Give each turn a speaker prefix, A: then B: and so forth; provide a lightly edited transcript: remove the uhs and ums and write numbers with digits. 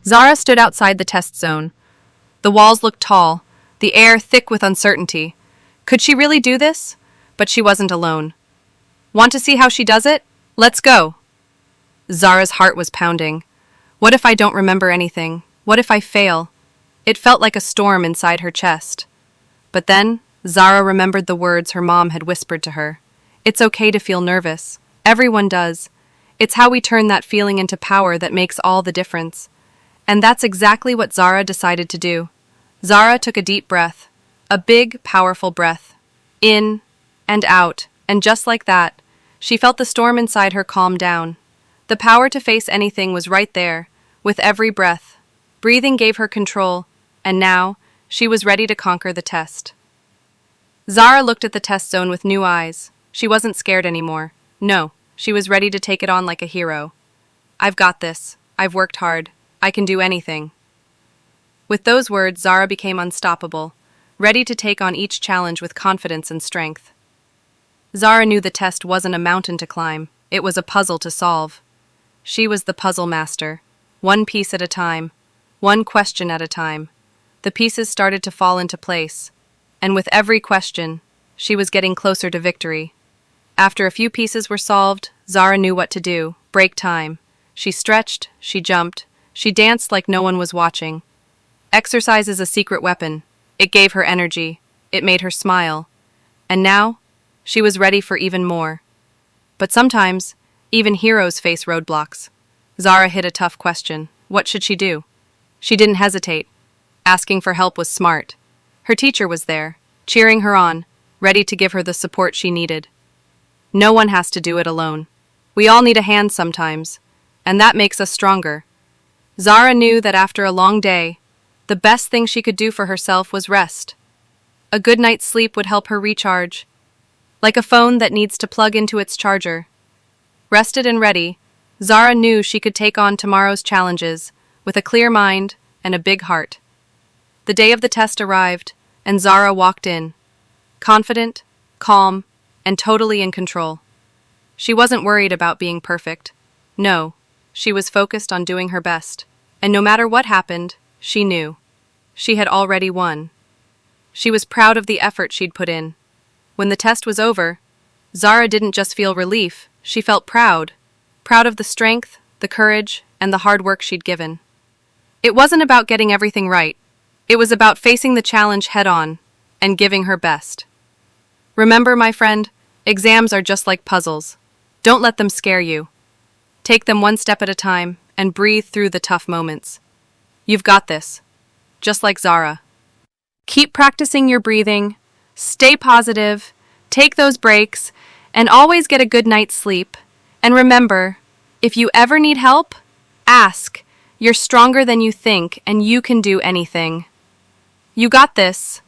A: Zara stood outside the test zone. The walls looked tall, the air thick with uncertainty. Could she really do this? But she wasn't alone. Want to see how she does it? Let's go! Zara's heart was pounding. What if I don't remember anything? What if I fail? It felt like a storm inside her chest. But then, Zara remembered the words her mom had whispered to her. It's okay to feel nervous. Everyone does. It's how we turn that feeling into power that makes all the difference. And that's exactly what Zara decided to do. Zara took a deep breath. A big, powerful breath. In and out. And just like that, she felt the storm inside her calm down. The power to face anything was right there, with every breath. Breathing gave her control, and now, she was ready to conquer the test. Zara looked at the test zone with new eyes. She wasn't scared anymore. No, she was ready to take it on like a hero. I've got this. I've worked hard. I can do anything. With those words, Zara became unstoppable, ready to take on each challenge with confidence and strength. Zara knew the test wasn't a mountain to climb. It was a puzzle to solve. She was the puzzle master, one piece at a time, one question at a time. The pieces started to fall into place, and with every question, she was getting closer to victory. After a few pieces were solved, Zara knew what to do. Break time. She stretched, she jumped, she danced like no one was watching. Exercise is a secret weapon. It gave her energy. It made her smile. And now, she was ready for even more. But sometimes, even heroes face roadblocks. Zara hit a tough question. What should she do? She didn't hesitate. Asking for help was smart. Her teacher was there, cheering her on, ready to give her the support she needed. No one has to do it alone. We all need a hand sometimes, and that makes us stronger. Zara knew that after a long day, the best thing she could do for herself was rest. A good night's sleep would help her recharge, like a phone that needs to plug into its charger. Rested and ready, Zara knew she could take on tomorrow's challenges with a clear mind and a big heart. The day of the test arrived, and Zara walked in, confident, calm, and totally in control. She wasn't worried about being perfect. No, she was focused on doing her best. And no matter what happened, she knew. She had already won. She was proud of the effort she'd put in. When the test was over, Zara didn't just feel relief, she felt proud. Proud of the strength, the courage, and the hard work she'd given. It wasn't about getting everything right. It was about facing the challenge head-on and giving her best. Remember, my friend, exams are just like puzzles. Don't let them scare you. Take them one step at a time and breathe through the tough moments. You've got this, just like Zara. Keep practicing your breathing, stay positive, take those breaks, and always get a good night's sleep. And remember, if you ever need help, ask. You're stronger than you think, and you can do anything. You got this.